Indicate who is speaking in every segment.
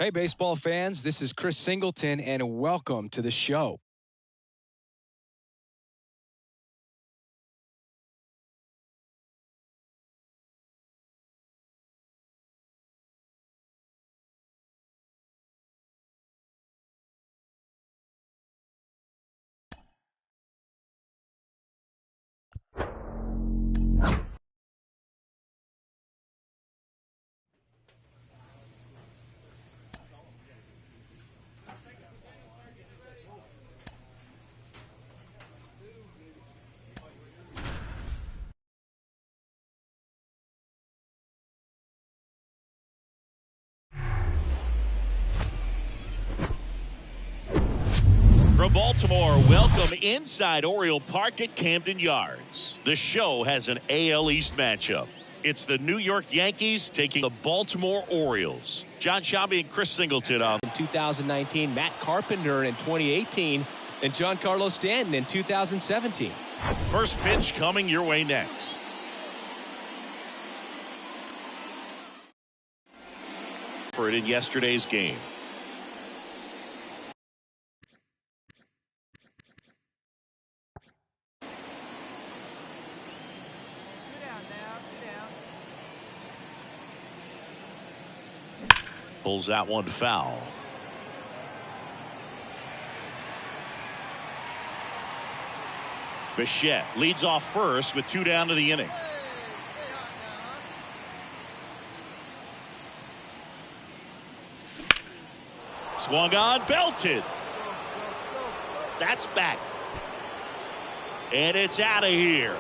Speaker 1: Hey, baseball fans, this is Chris Singleton, and welcome to the show.
Speaker 2: From Baltimore, welcome inside Oriole Park at Camden Yards. The show has an AL East matchup. It's the New York Yankees taking the Baltimore Orioles. John Sciambi and Chris Singleton on.
Speaker 1: In 2019, Matt Carpenter in 2018, and Giancarlo Stanton in 2017.
Speaker 2: First pitch coming your way next. For it in yesterday's game. Pulls that one foul. Bichette leads off first with 2 down to the inning. Swung on, belted. That's back. And it's out of here.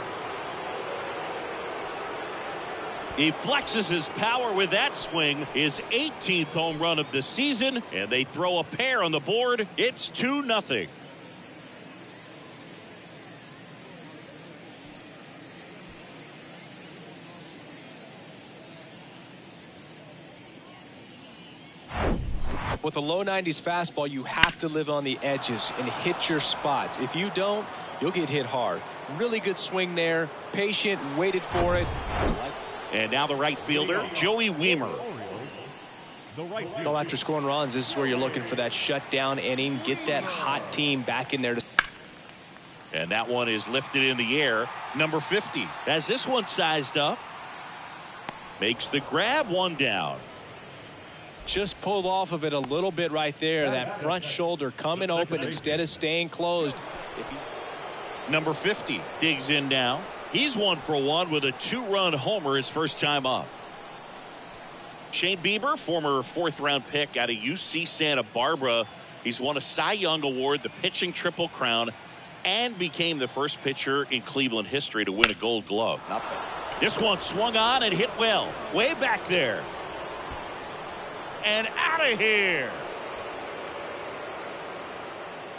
Speaker 2: He flexes his power with that swing, his 18th home run of the season, and they throw a pair on the board. It's 2-0.
Speaker 1: With a low 90s fastball, you have to live on the edges and hit your spots. If you don't, you'll get hit hard. Really good swing there. Patient, waited for it.
Speaker 2: And now the right fielder, Joey Wiemer.
Speaker 1: Well, after scoring runs, this is where you're looking for that shutdown inning. Get that hot team back in there.
Speaker 2: And that one is lifted in the air. Number 50 has this one sized up. Makes the grab, 1 down.
Speaker 1: Just pulled off of it a little bit right there. That front shoulder coming open instead of staying closed.
Speaker 2: Number 50 digs in now. He's 1 for 1 with a 2-run homer his first time up. Shane Bieber, former 4th-round pick out of UC Santa Barbara. He's won a Cy Young Award, the pitching Triple Crown, and became the first pitcher in Cleveland history to win a Gold Glove. This one swung on and hit well. Way back there. And out of here.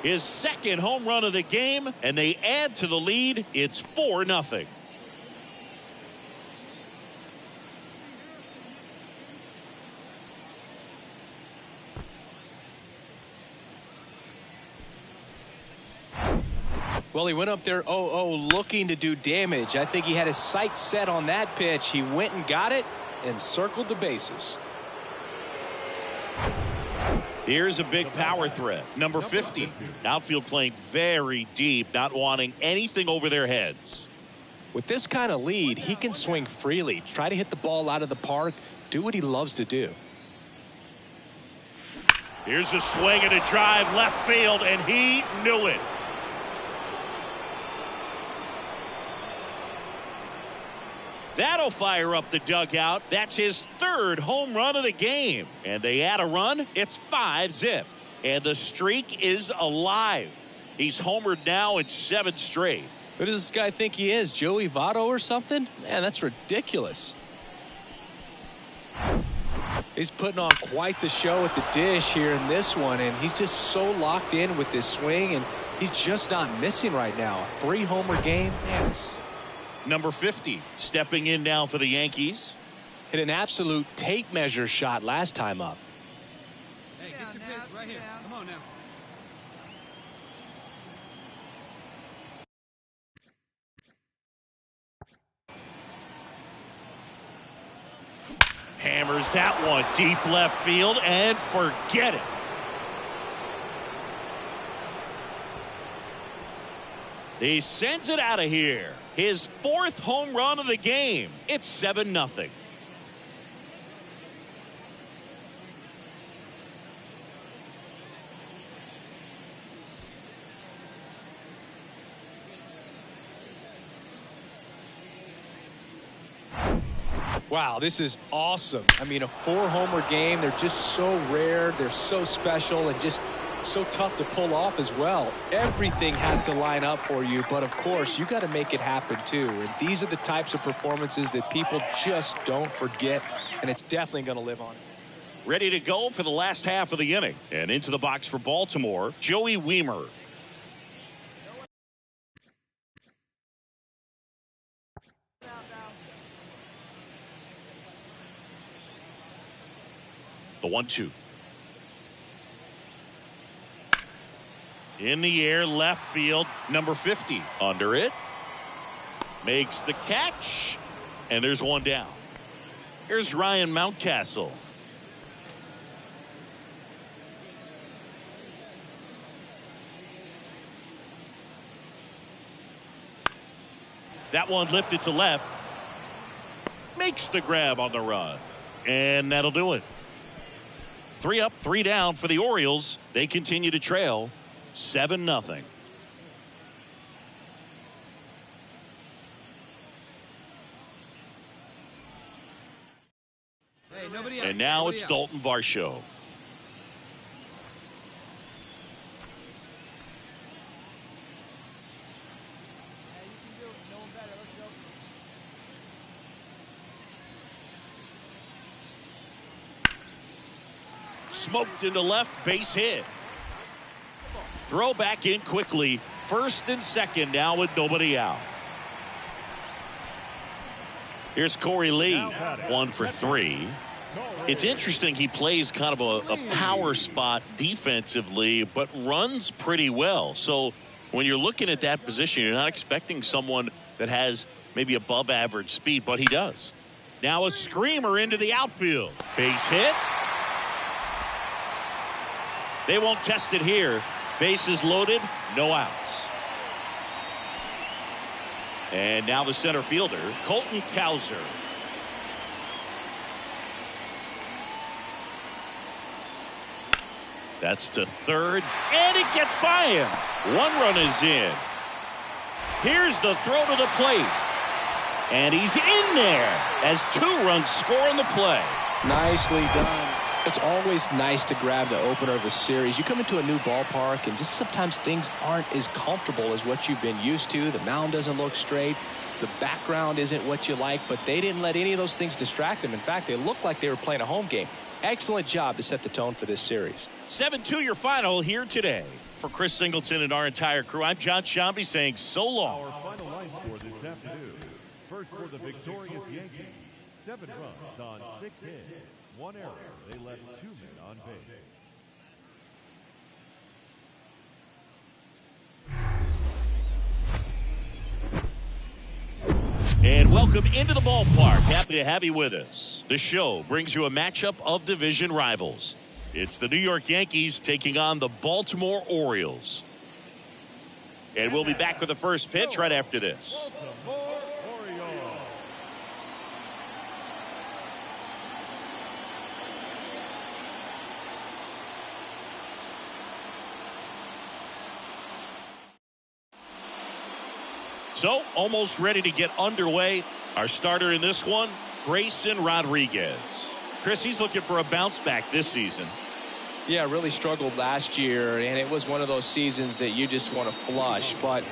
Speaker 2: His second home run of the game, and they add to the lead. It's 4-0.
Speaker 1: Well, he went up there 0-0 looking to do damage. I think he had his sights set on that pitch. He went and got it and circled the bases.
Speaker 2: Here's a big power threat. Number 50. Outfield playing very deep, not wanting anything over their heads.
Speaker 1: With this kind of lead, he can swing freely, try to hit the ball out of the park, do what he loves to do.
Speaker 2: Here's a swing and a drive left field, and he knew it. That'll fire up the dugout. That's his 3rd home run of the game. And they add a run. It's 5-zip. And the streak is alive. He's homered now in 7 straight.
Speaker 1: Who does this guy think he is? Joey Votto or something? Man, that's ridiculous. He's putting on quite the show at the dish here in this one. And he's just so locked in with this swing. And he's just not missing right now. 3-homer game. Man,
Speaker 2: Number 50 stepping in now for the Yankees.
Speaker 1: Hit an absolute tape measure shot last time up.
Speaker 3: Hey, get your pitch right here. Come on now.
Speaker 2: Hammers that one deep left field and forget it. He sends it out of here. His 4th home run of the game. It's 7-0.
Speaker 1: Wow, this is awesome. I mean, a 4-homer game, they're just so rare, they're so special, and just so tough to pull off as well. Everything has to line up for you, but of course, you got to make it happen too. And these are the types of performances that people just don't forget, and it's definitely going to live on.
Speaker 2: Ready to go for the last half of the inning. And into the box for Baltimore, Joey Weimer. The 1-2. In the air, left field, number 50. Under it. Makes the catch. And there's one down. Here's Ryan Mountcastle. That one lifted to left. Makes the grab on the run. And that'll do it. 3 up, 3 down for the Orioles. They continue to trail 7-0.
Speaker 3: Hey,
Speaker 2: and now it's Dalton Varsho. Smoked into left, base hit. Throw back in quickly. 1st and 2nd now with nobody out. Here's Corey Lee, 1 for 3. It's interesting, he plays kind of a power spot defensively, but runs pretty well. So when you're looking at that position, you're not expecting someone that has maybe above average speed, but he does. Now a screamer into the outfield. Base hit. They won't test it here. Bases loaded, no outs. And now the center fielder, Colton Cowser. That's to 3rd, and it gets by him. 1 run is in. Here's the throw to the plate. And he's in there as 2 runs score in the play.
Speaker 1: Nicely done. It's always nice to grab the opener of a series. You come into a new ballpark, and just sometimes things aren't as comfortable as what you've been used to. The mound doesn't look straight. The background isn't what you like, but they didn't let any of those things distract them. In fact, they looked like they were playing a home game. Excellent job to set the tone for this series.
Speaker 2: 7-2 your final here today. For Chris Singleton and our entire crew, I'm John Shambi saying so long.
Speaker 4: Our final line score this afternoon. First for the victorious Yankees. 7 runs on 6 hits. 1 error. They left 2 men on base.
Speaker 2: And welcome into the ballpark. Happy to have you with us. The show brings you a matchup of division rivals. It's the New York Yankees taking on the Baltimore Orioles. And we'll be back with the first pitch right after this. So, almost ready to get underway. Our starter in this one, Grayson Rodriguez. Chris, he's looking for a bounce back this season.
Speaker 1: Yeah, really struggled last year, and it was one of those seasons that you just want to flush. But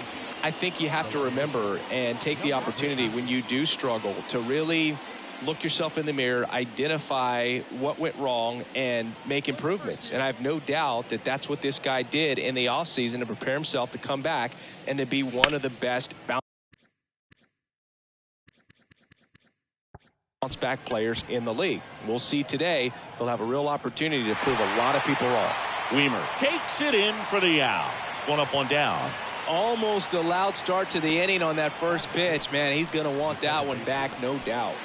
Speaker 1: I think you have to remember and take the opportunity when you do struggle to really look yourself in the mirror, identify what went wrong, and make improvements. And I have no doubt that that's what this guy did in the offseason to prepare himself to come back and to be one of the best bounce back players in the league. We'll see today. He'll have a real opportunity to prove a lot of people wrong.
Speaker 2: Weimer takes it in for the out. 1 up, 1 down.
Speaker 1: Almost a loud start to the inning on that first pitch. Man, he's going to want that one back, no doubt.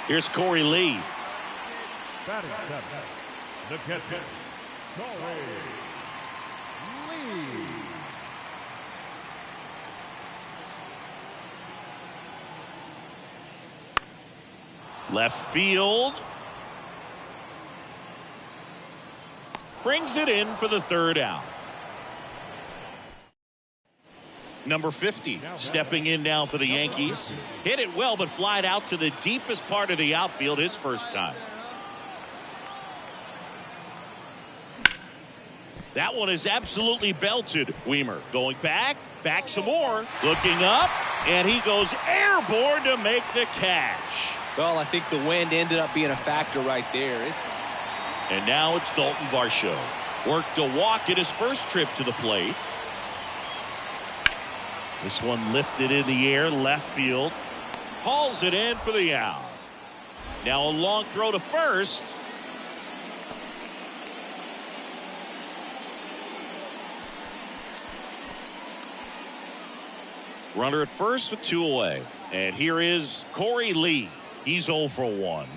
Speaker 2: Here's Corey Lee.
Speaker 4: Batting seventh, the catcher, Corey Lee.
Speaker 2: Left field. Brings it in for the third out. Number 50 stepping in now for the Yankees. Hit it well, but flied out to the deepest part of the outfield his first time. That one is absolutely belted. Weimer going back some more, looking up, and he goes airborne to make the catch.
Speaker 1: Well, I think the wind ended up being a factor right there.
Speaker 2: And now it's Dalton Varsho. Worked a walk at his first trip to the plate. This one lifted in the air, left field. Hauls it in for the out. Now a long throw to first. Runner at first with 2 away. And here is Corey Lee. He's 0 for 1.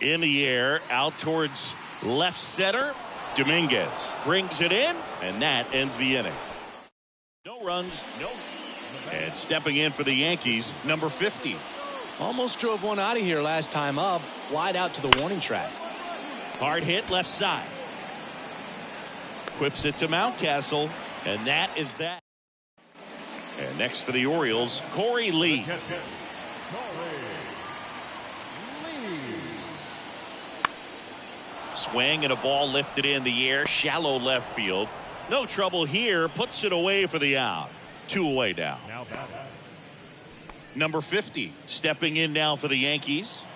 Speaker 2: In the air, out towards left center. Dominguez brings it in, and that ends the inning. No runs, no. And stepping in for the Yankees, number 50.
Speaker 1: Almost drove one out of here last time up. Flied out to the warning track.
Speaker 2: Hard hit left side. Whips it to Mountcastle, and that is that. And next for the Orioles, Corey Lee. Swing and a ball lifted in the air, shallow left field. No trouble here, puts it away for the out. 2 away now. Number 50 stepping in now for the Yankees.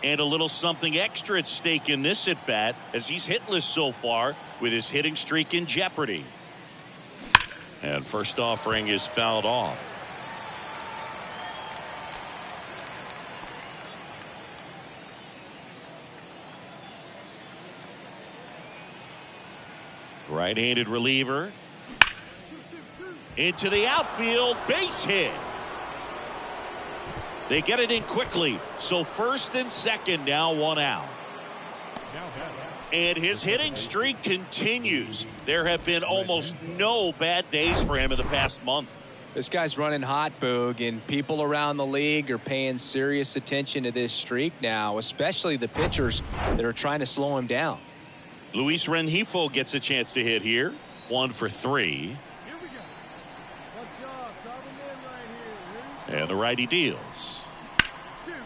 Speaker 2: And a little something extra at stake in this at bat as he's hitless so far with his hitting streak in jeopardy. And first offering is fouled off. Right-handed reliever. Into the outfield, base hit. They get it in quickly. So first and second now, 1 out. And his hitting streak continues. There have been almost no bad days for him in the past month.
Speaker 1: This guy's running hot, Boog, and people around the league are paying serious attention to this streak now, especially the pitchers that are trying to slow him down.
Speaker 2: Luis Rengifo gets a chance to hit here. 1 for 3. And the righty deals.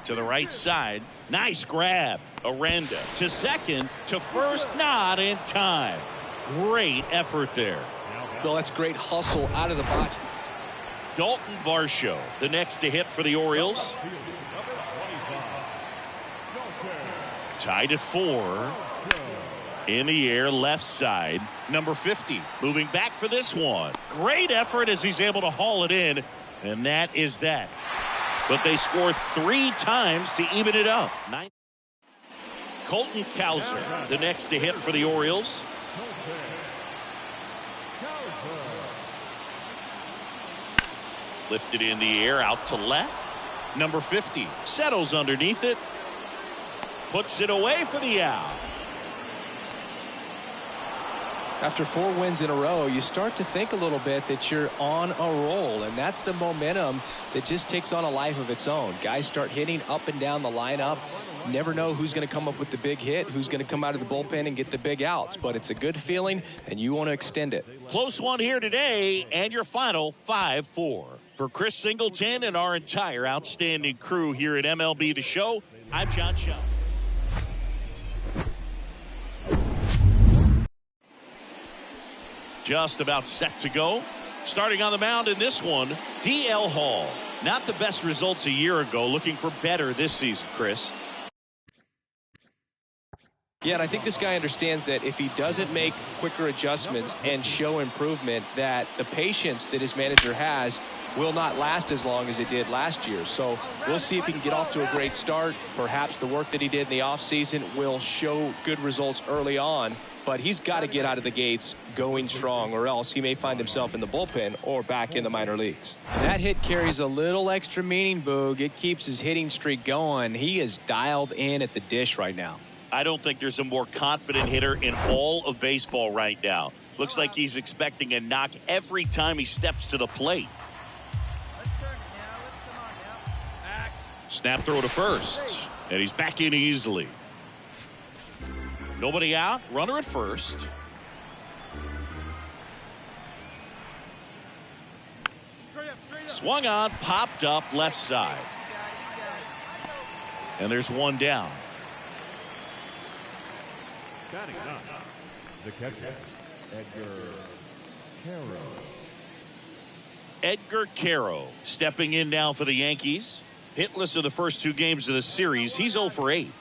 Speaker 2: To the right side. Nice grab. Aranda to second, to first, not in time. Great effort there.
Speaker 1: Well, that's great hustle out of the box.
Speaker 2: Dalton Varsho, the next to hit for the Orioles. Tied at 4. In the air, left side. Number 50 moving back for this one. Great effort as he's able to haul it in. And that is that. But they score 3 times to even it up. Colton Cowser, the next to hit for the Orioles. Lifted in the air, out to left. Number 50 settles underneath it. Puts it away for the out.
Speaker 1: After 4 wins in a row, you start to think a little bit that you're on a roll, and that's the momentum that just takes on a life of its own. Guys start hitting up and down the lineup. Never know who's going to come up with the big hit, who's going to come out of the bullpen and get the big outs, but it's a good feeling, and you want to extend it.
Speaker 2: Close one here today, and your final 5-4. For Chris Singleton and our entire outstanding crew here at MLB The Show, I'm John Shaw. Just about set to go. Starting on the mound in this one, D.L. Hall. Not the best results a year ago, looking for better this season, Chris.
Speaker 1: Yeah, and I think this guy understands that if he doesn't make quicker adjustments and show improvement, that the patience that his manager has will not last as long as it did last year. So we'll see if he can get off to a great start. Perhaps the work that he did in the offseason will show good results early on. but he's got to get out of the gates going strong, or else he may find himself in the bullpen or back in the minor leagues.
Speaker 5: That hit carries a little extra meaning, Boog. It keeps his hitting streak going. He is dialed in at the dish right now.
Speaker 2: I don't think there's a more confident hitter in all of baseball right now. Looks like he's expecting a knock every time he steps to the plate. Snap throw to first, and he's back in easily. Nobody out, runner at first. Swung on, popped up left side. And there's one down.
Speaker 4: Batting up, the catcher, Edgar Caro.
Speaker 2: Edgar Caro stepping in now for the Yankees. Hitless in the first 2 games of the series. He's 0 for 8.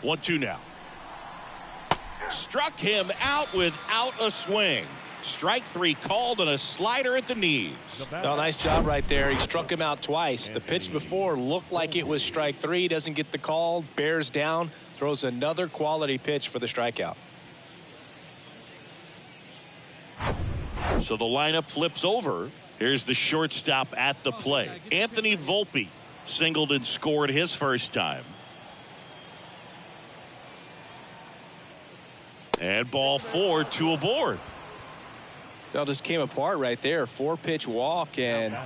Speaker 2: 1-2 now. Struck him out without a swing. Strike 3 called and a slider at the knees.
Speaker 5: Oh, nice job right there. He struck him out twice. The pitch before looked like it was strike 3. Doesn't get the call. Bears down. Throws another quality pitch for the strikeout.
Speaker 2: So the lineup flips over. Here's the shortstop at the plate. Anthony Volpe singled and scored his first time. And ball 4, 2 aboard.
Speaker 5: That just came apart right there. 4-pitch walk, and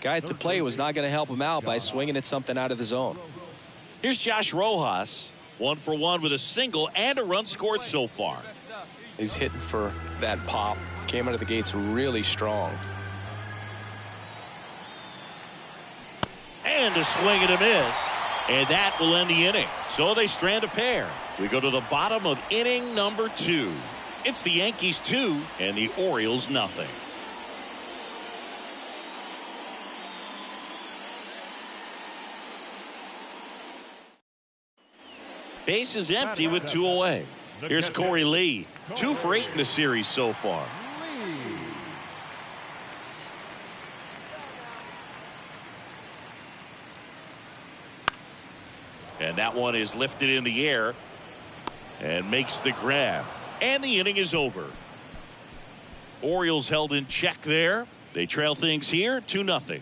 Speaker 5: guy at the plate was not going to help him out by swinging at something out of the zone.
Speaker 2: Here's Josh Rojas, 1 for 1 with a single and a run scored so far.
Speaker 5: He's hitting for that pop. Came out of the gates really strong.
Speaker 2: And a swing and a miss. And that will end the inning. So they strand a pair. We go to the bottom of inning number 2. It's the Yankees 2 and the Orioles nothing. Base is empty with 2 away. Here's Corey Lee. 2 for 8 in the series so far. And that one is lifted in the air and makes the grab. And the inning is over. Orioles held in check there. They trail things here 2-0.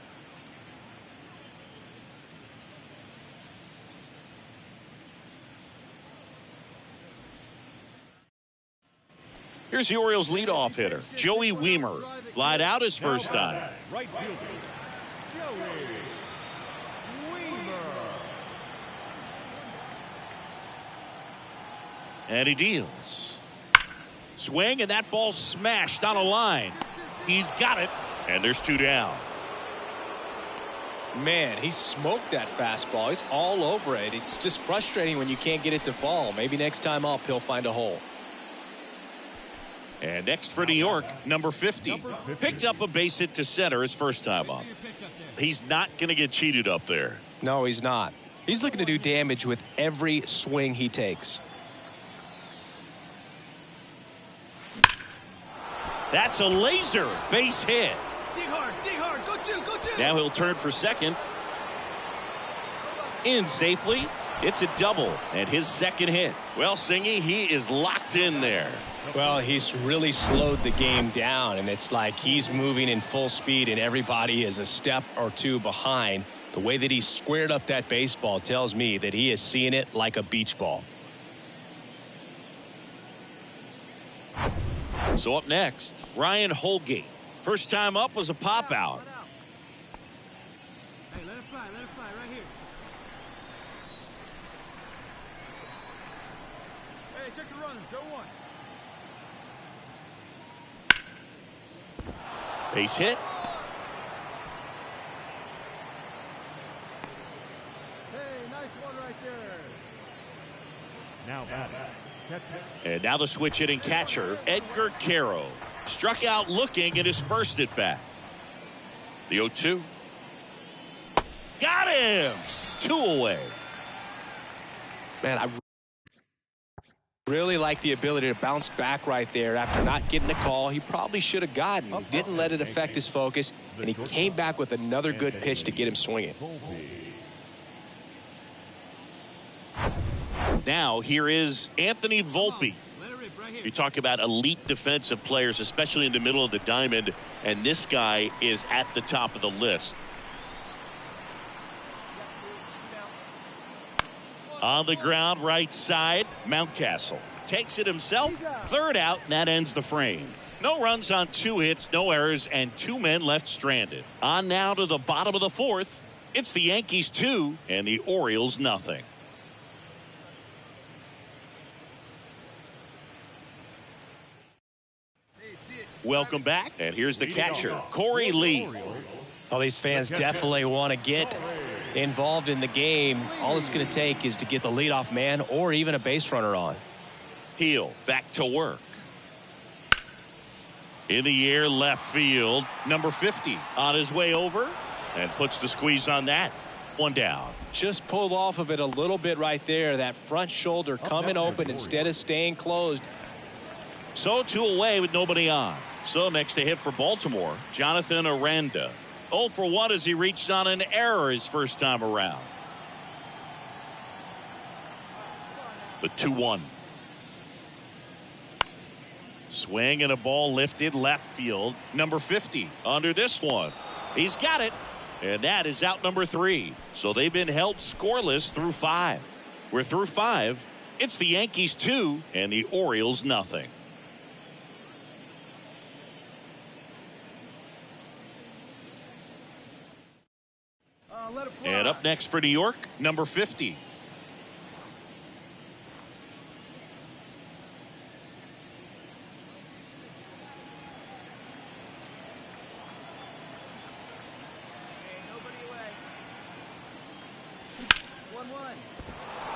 Speaker 2: Here's the Orioles leadoff hitter, Joey Wiemer. Flied out his first time.
Speaker 4: Right fielder, Joey Wiemer.
Speaker 2: And he deals. Swing, and that ball smashed on a line. He's got it, and there's 2 down.
Speaker 5: Man, he smoked that fastball. He's all over it. It's just frustrating when you can't get it to fall. Maybe next time up, he'll find a hole.
Speaker 2: And next for New York, number 50. Picked up a base hit to center his first time up. He's not going to get cheated up there.
Speaker 5: No, he's not. He's looking to do damage with every swing he takes.
Speaker 2: That's a laser base hit.
Speaker 3: Dig hard, go two.
Speaker 2: Now he'll turn for second. In safely. It's a double and his second hit. Well, Singy, he is locked in there.
Speaker 5: Well, he's really slowed the game down, and it's like he's moving in full speed and everybody is a step or 2 behind. The way that he squared up that baseball tells me that he is seeing it like a beach ball.
Speaker 2: So up next, Ryan Holgate. First time up was a pop out.
Speaker 3: Hey, let it fly right here. Hey, check the run, go 1.
Speaker 2: Base hit.
Speaker 3: Hey, nice one right there.
Speaker 4: Now batting, catcher.
Speaker 2: And now the switch hitting catcher, Edgar Caro. Struck out looking at his first at bat. The 0-2. Got him! 2 away.
Speaker 5: Man, I really like the ability to bounce back right there after not getting the call he probably should have gotten. He didn't let it affect his focus, and he came back with another good pitch to get him swinging.
Speaker 2: Now here is Anthony Volpe. You talk about elite defensive players, especially in the middle of the diamond, and this guy is at the top of the list. On the ground, right side, Mountcastle takes it himself. Third out, and that ends the frame. No runs on 2 hits, no errors, and 2 men left stranded. On now to the bottom of the 4th. It's the Yankees 2 and the Orioles nothing. Welcome back, and here's the catcher, Corey Lee.
Speaker 5: Well, these fans definitely want to get involved in the game. All it's going to take is to get the leadoff man or even a base runner on.
Speaker 2: Heel back to work. In the air, left field. Number 50 on his way over and puts the squeeze on that. One down.
Speaker 5: Just pulled off of it a little bit right there. That front shoulder coming open instead of staying closed.
Speaker 2: So 2 away with nobody on. So next to hit for Baltimore, Jonathan Aranda. 0 for 1 as he reached on an error his first time around. The 2-1. Swing and a ball lifted left field. Number 50 under this one. He's got it. And that is out number 3. So they've been held scoreless through 5. We're through 5. It's the Yankees 2 and the Orioles nothing.
Speaker 3: Let it fly.
Speaker 2: And up next for New York, number 50.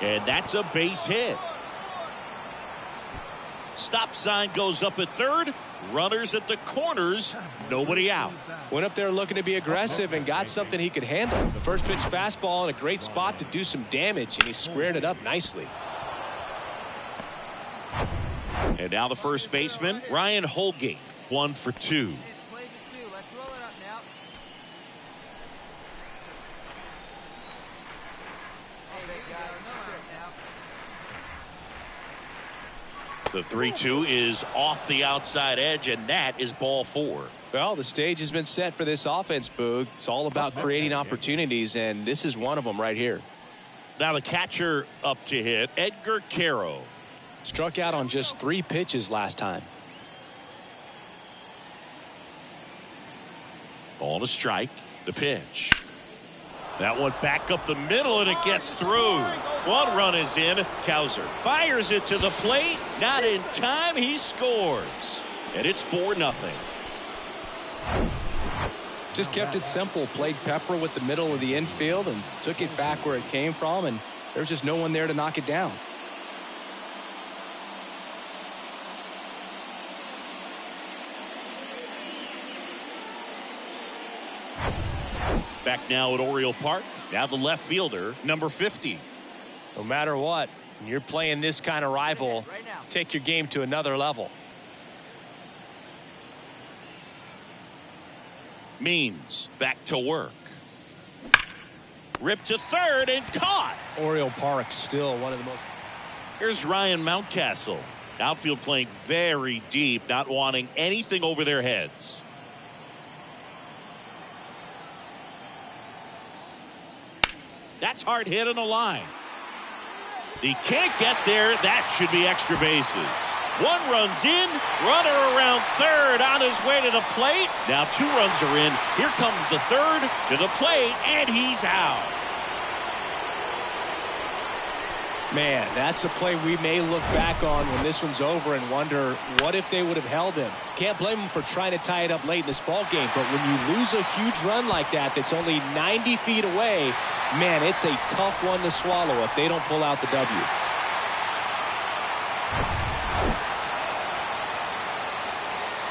Speaker 2: And that's a base hit. Stop sign goes up at third. Runners at the corners. Nobody out.
Speaker 5: Went up there looking to be aggressive and got something he could handle. The first pitch fastball in a great spot to do some damage, and he squared it up nicely.
Speaker 2: And now the first baseman, Ryan Holgate, 1 for 2. The 3-2 is off the outside edge, and that is ball 4.
Speaker 5: Well, the stage has been set for this offense, Boog. It's all about creating opportunities, and this is one of them right here.
Speaker 2: Now the catcher up to hit, Edgar Caro.
Speaker 5: Struck out on just 3 pitches last time.
Speaker 2: Ball to strike. The pitch. That one back up the middle, and it gets through. 1 run is in. Cowser fires it to the plate. Not in time. He scores. And it's 4-0.
Speaker 5: Just kept it simple. Played pepper with the middle of the infield and took it back where it came from, and there's just no one there to knock it down.
Speaker 2: Back now at Oriole Park. Now the left fielder, number 50.
Speaker 5: No matter what, when you're playing this kind of rival, take your game to another level.
Speaker 2: Means back to work. Ripped to third and caught.
Speaker 5: Oriole Park still one of the most.
Speaker 2: Here's Ryan Mountcastle. Outfield playing very deep, not wanting anything over their heads. That's hard hit on the line. He can't get there. That should be extra bases. 1 run's in. Runner around third on his way to the plate. Now 2 runs are in. Here comes the third to the plate, and he's out.
Speaker 5: Man, that's a play we may look back on when this one's over and wonder what if they would have held him. Can't blame him for trying to tie it up late in this ball game, but when you lose a huge run like that that's only 90 feet away, man, it's a tough one to swallow if they don't pull out the W.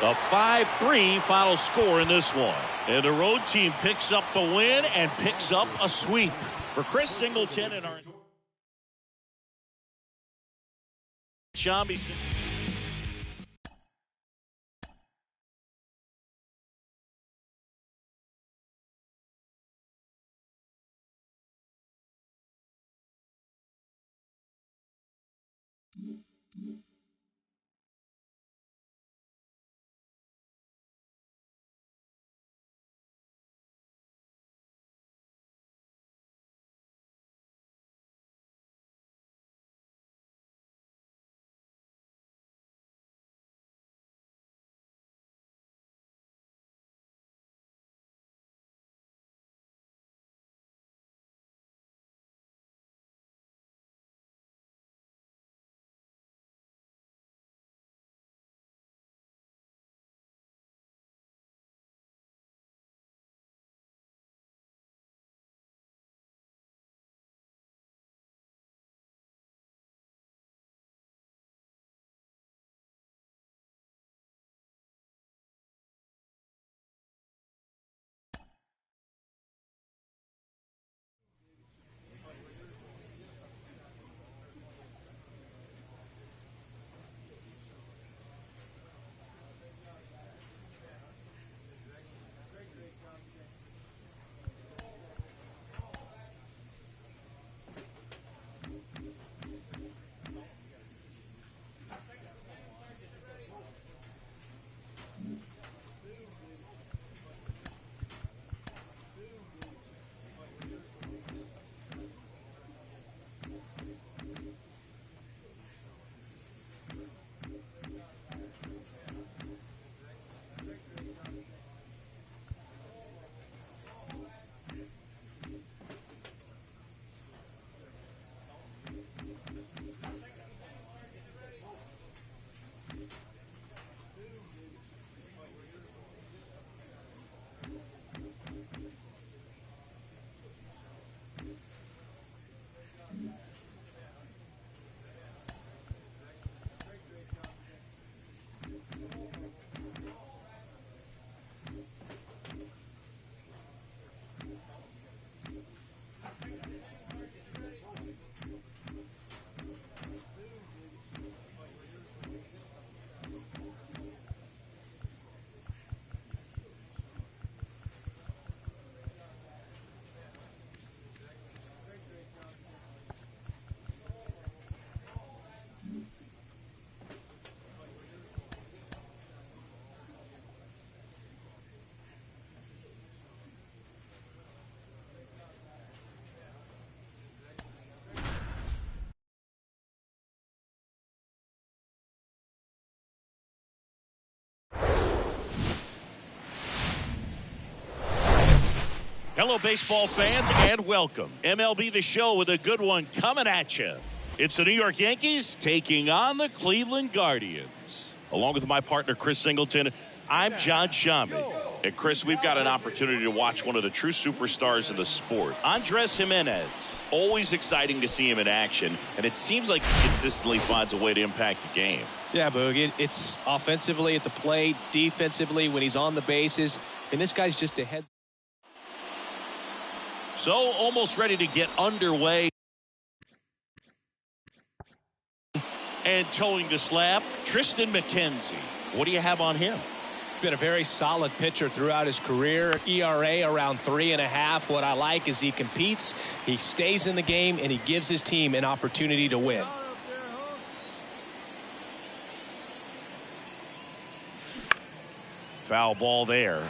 Speaker 2: A 5-3 final score in this one. And the road team picks up the win and picks up a sweep. For Chris Singleton and our Shambi. Hello, baseball fans, and welcome. MLB The Show with a good one coming at you. It's the New York Yankees taking on the Cleveland Guardians. Along with my partner, Chris Singleton, I'm John Shammy. And Chris, we've got an opportunity to watch one of the true superstars of the sport, Andres Gimenez. Always exciting to see him in action, and it seems like he consistently finds a way to impact the game.
Speaker 5: Yeah, Boog, it's offensively at the plate, defensively when he's on the bases, and this guy's just ahead.
Speaker 2: So almost ready to get underway. And towing the slab, Tristan McKenzie. What do you have on him?
Speaker 5: Been a very solid pitcher throughout his career. ERA around 3.5. What I like is he competes, he stays in the game, and he gives his team an opportunity to win.
Speaker 2: Foul ball there.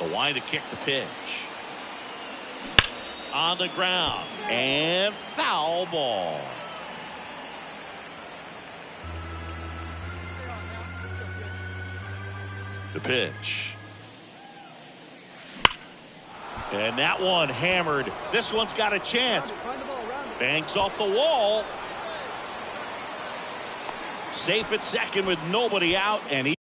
Speaker 2: The line to kick the pitch. On the ground. And foul ball. The pitch. And that one hammered. This one's got a chance. Bangs off the wall. Safe at second with nobody out, and he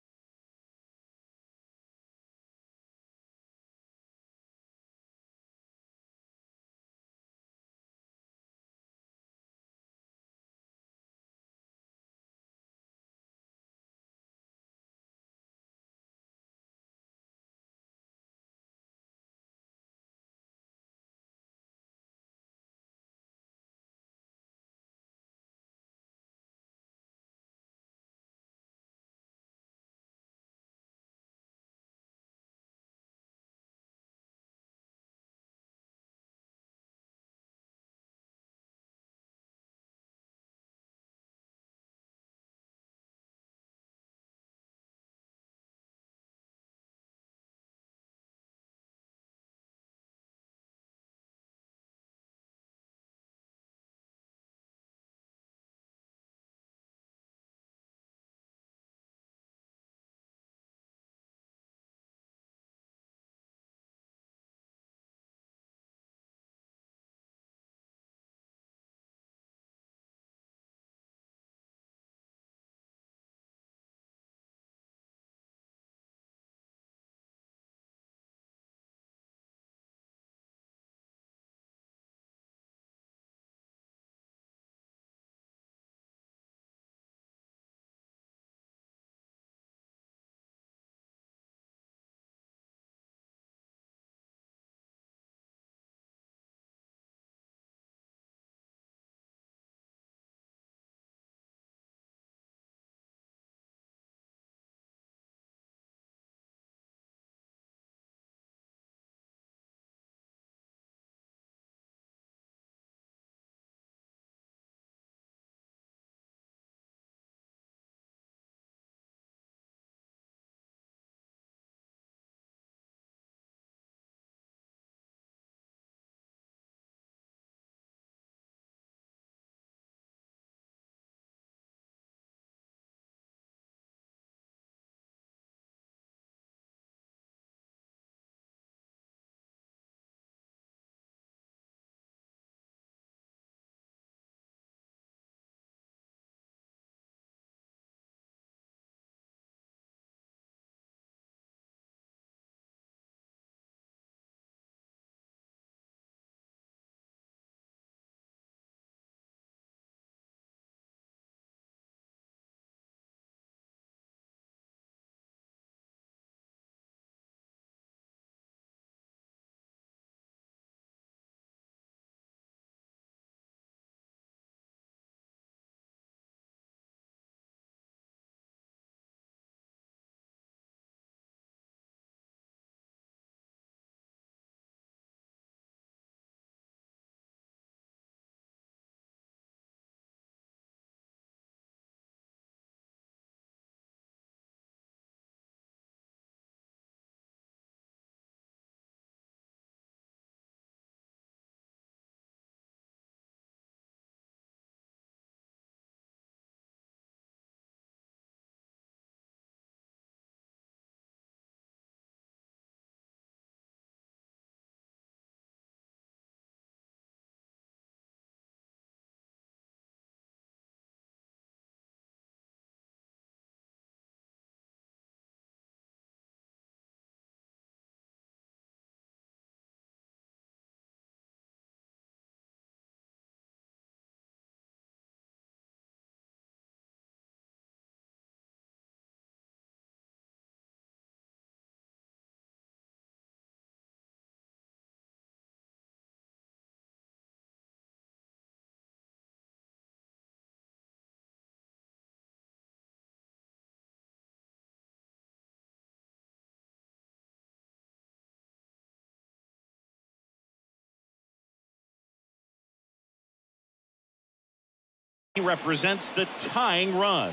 Speaker 2: He represents the tying run.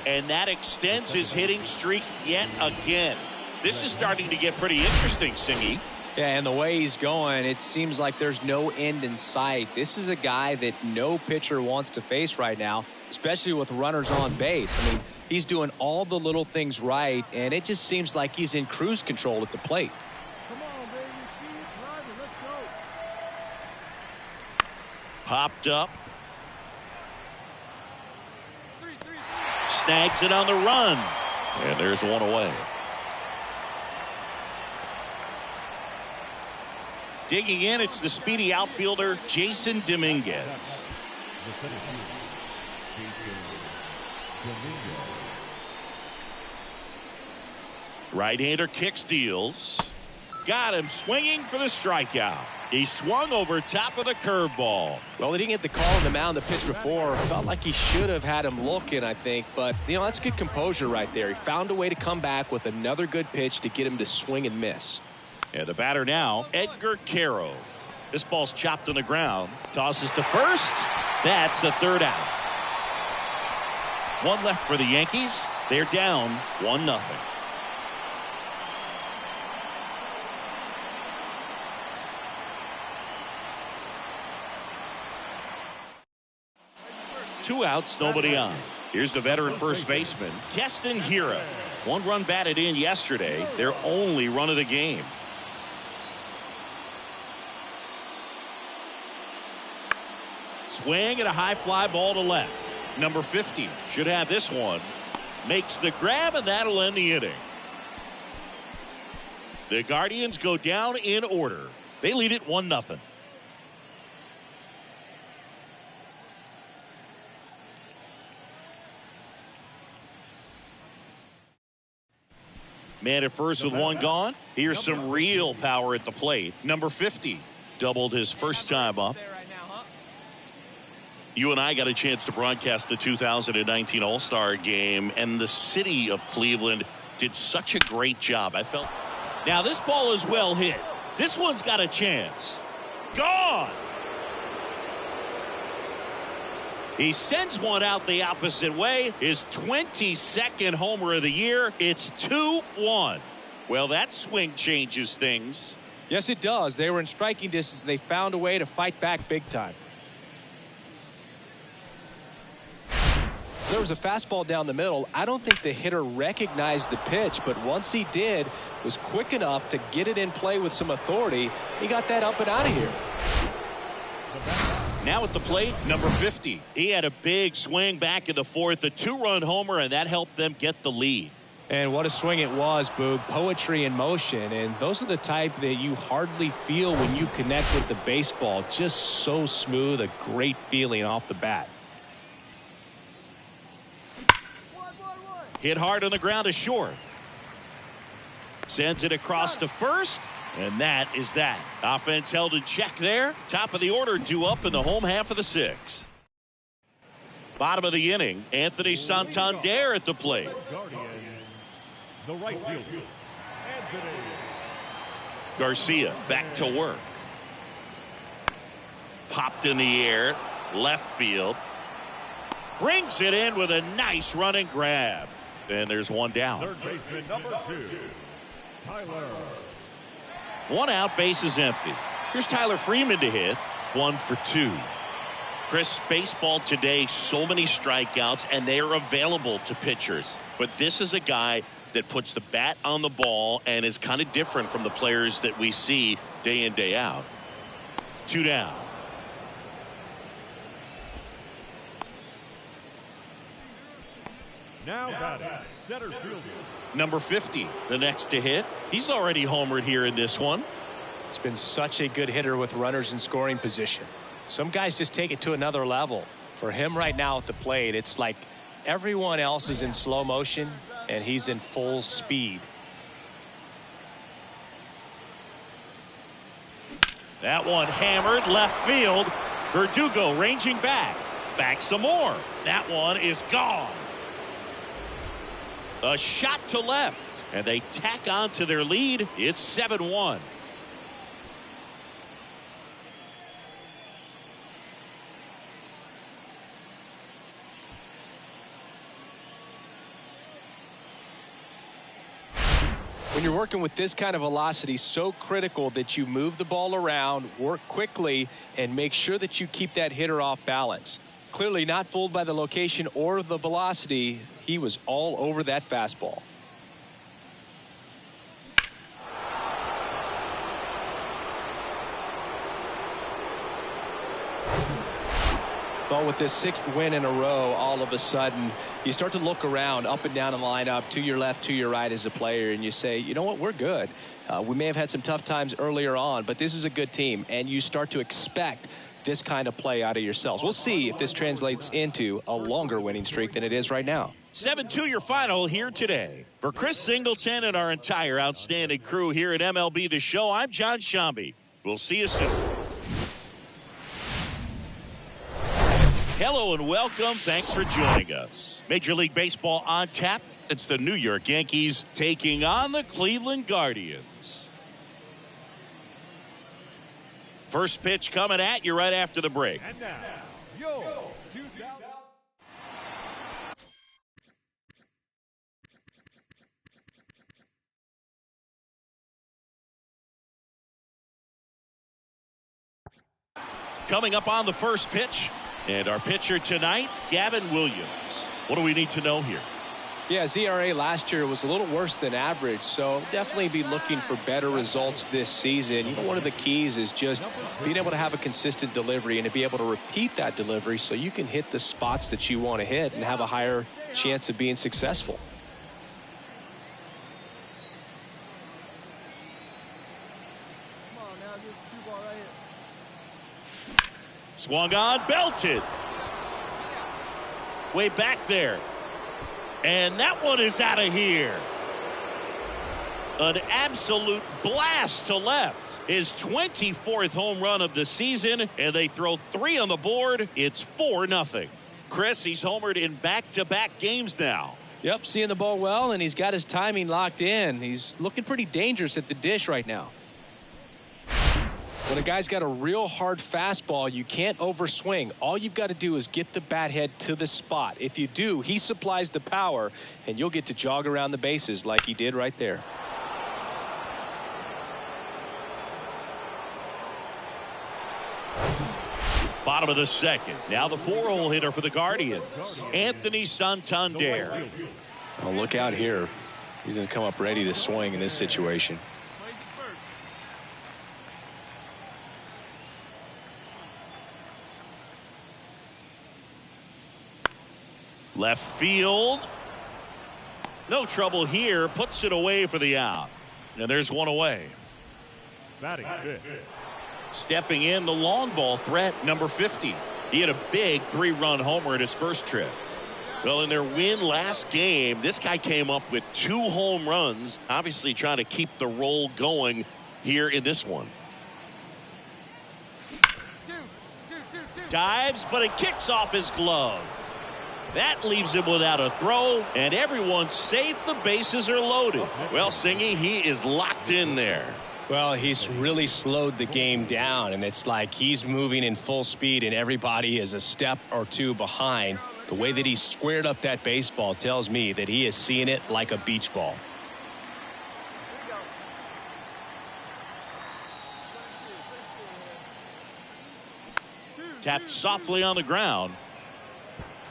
Speaker 2: And that extends his hitting streak yet again. This is starting to get pretty interesting, Singy.
Speaker 5: Yeah, and the way he's going, it seems like there's no end in sight. This is a guy that no pitcher wants to face right now, especially with runners on base. I mean, he's doing all the little things right, and it just seems like he's in cruise control at the plate.
Speaker 3: Come on, baby. See it, drive it. Let's go.
Speaker 2: Popped up. Snags it on the run. And there's one away. Digging in, it's the speedy outfielder, Jason Dominguez. Right-hander kick steals. Got him swinging for the strikeout. He swung over top of the curveball.
Speaker 5: Well, he didn't get the call on the mound the pitch before. Felt like he should have had him looking, I think. But, you know, that's good composure right there. He found a way to come back with another good pitch to get him to swing and miss.
Speaker 2: And the batter now, Edgar Caro. This ball's chopped on the ground. Tosses to first. That's the third out. One left for the Yankees. They're down 1-0. Two outs, nobody on. Here's the veteran first baseman, Keston Hiura. One run batted in yesterday, their only run of the game. Swing and a high fly ball to left. Number 50 should have this one. Makes the grab, and that'll end the inning. The Guardians go down in order. They lead it 1-0. Man at first with one gone. Here's some real power at the plate. Number 50 doubled his first time up. You and I got a chance to broadcast the 2019 All-Star game, and the city of Cleveland did such a great job. I felt. Now this ball is well hit. This one's got a chance. Gone. He sends one out the opposite way. His 22nd homer of the year. It's 2-1. Well, that swing changes things.
Speaker 5: Yes, it does. They were in striking distance, and they found a way to fight back big time. There was a fastball down the middle. I don't think the hitter recognized the pitch, but once he did, was quick enough to get it in play with some authority. He got that up and out of here.
Speaker 2: Now at the plate, number 50. He had a big swing back in the fourth, a two-run homer, and that helped them get the lead.
Speaker 5: And what a swing it was, Boog. Poetry in motion. And those are the type that you hardly feel when you connect with the baseball. Just so smooth, a great feeling off the bat.
Speaker 2: Hit hard on the ground to short. Sends it across to first. And that is that. Offense held in check there. Top of the order due up in the home half of the sixth. Bottom of the inning, Anthony Santander at the plate.
Speaker 4: The right fielder, Anthony
Speaker 2: Garcia back to work. Popped in the air. Left field. Brings it in with a nice running grab. And there's one down.
Speaker 4: Third baseman number 2, Tyler.
Speaker 2: One out, base is empty. Here's Tyler Freeman to hit. 1 for 2. Chris, baseball today, so many strikeouts, and they are available to pitchers. But this is a guy that puts the bat on the ball and is kind of different from the players that we see day in, day out. 2 down.
Speaker 4: Now batting, center fielder.
Speaker 2: Number 50, the next to hit. He's already homered here in this one.
Speaker 5: He's been such a good hitter with runners in scoring position. Some guys just take it to another level. For him right now at the plate, it's like everyone else is in slow motion and he's in full speed.
Speaker 2: That one hammered left field. Verdugo ranging back. Back some more. That one is gone. A shot to left, and they tack on to their lead. It's 7-1.
Speaker 5: When you're working with this kind of velocity, so critical that you move the ball around, work quickly, and make sure that you keep that hitter off balance. Clearly not fooled by the location or the velocity. He was all over that fastball. But with this 6th win in a row, all of a sudden, you start to look around up and down the lineup, to your left, to your right as a player, and you say, you know what, we're good. We may have had some tough times earlier on, but this is a good team, and you start to expect this kind of play out of yourselves. We'll see if this translates into a longer winning streak than it is right now.
Speaker 2: 7-2 your final here today. For Chris Singleton and our entire outstanding crew here at MLB The Show, I'm John Shambi. We'll see you soon. Hello and welcome. Thanks for joining us. Major League Baseball on tap. It's the New York Yankees taking on the Cleveland Guardians. First pitch coming at you right after the break.
Speaker 4: And now, your 2000.
Speaker 2: Coming up on the first pitch. And our pitcher tonight, Gavin Williams. What do we need to know here?
Speaker 5: Yeah, his ERA last year was a little worse than average, so definitely be looking for better results this season. You know, one of the keys is just being able to have a consistent delivery and to be able to repeat that delivery so you can hit the spots that you want to hit and have a higher chance of being successful.
Speaker 3: Come on now, this is 2 ball right here.
Speaker 2: Swung on, belted. Way back there. And that one is out of here. An absolute blast to left. His 24th home run of the season, and they throw 3 on the board. It's 4-0. Chris, he's homered in back-to-back games now.
Speaker 5: Yep, seeing the ball well, and he's got his timing locked in. He's looking pretty dangerous at the dish right now. When a guy's got a real hard fastball, you can't overswing. All you've got to do is get the bat head to the spot. If you do, he supplies the power, and you'll get to jog around the bases like he did right there.
Speaker 2: Bottom of the second. Now the 4-hole hitter for the Guardians, Anthony Santander.
Speaker 5: Oh, look out here. He's going to come up ready to swing in this situation.
Speaker 2: Left field. No trouble here. Puts it away for the out. And there's one away.
Speaker 4: Batting fifth.
Speaker 2: Stepping in, the long ball threat, number 50. He had a big 3-run homer in his first trip. Well, in their win last game, this guy came up with 2 home runs, obviously trying to keep the roll going here in this one. Dives, but it kicks off his glove. That leaves him without a throw, and everyone's safe. The bases are loaded. Well, Singy, he is locked in there.
Speaker 5: Well, he's really slowed the game down, and it's like he's moving in full speed, and everybody is a step or 2 behind. The way that he squared up that baseball tells me that he is seeing it like a beach ball.
Speaker 2: Tapped softly on the ground.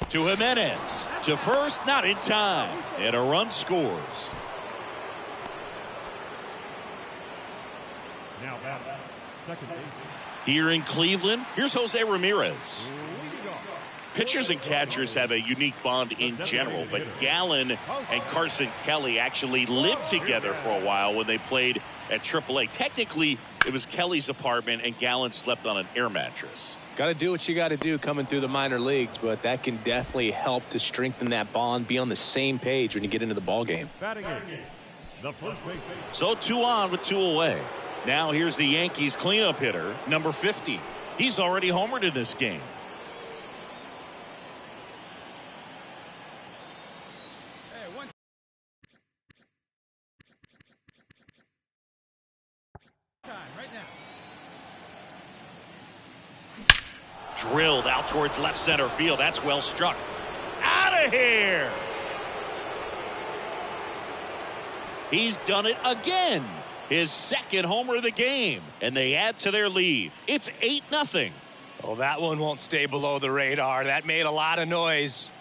Speaker 2: To Jimenez. To first, not in time. And a run scores.
Speaker 4: Now batting second base.
Speaker 2: Here in Cleveland, here's Jose Ramirez. Pitchers and catchers have a unique bond in general, but Gallen and Carson Kelly actually lived together for a while when they played at AAA. Technically, it was Kelly's apartment, and Gallen slept on an air mattress.
Speaker 5: Got to do what you got to do coming through the minor leagues, but that can definitely help to strengthen that bond, be on the same page when you get into the ball game.
Speaker 4: Batting eighth, the first baseman.
Speaker 2: So 2 on with 2 away. Now here's the Yankees cleanup hitter, number 50. He's already homered in this game. Drilled out towards left center field. That's well struck. Out of here. He's done it again. His second homer of the game, and they add to their lead. It's 8-0.
Speaker 5: Oh, that one won't stay below the radar. That made a lot of noise.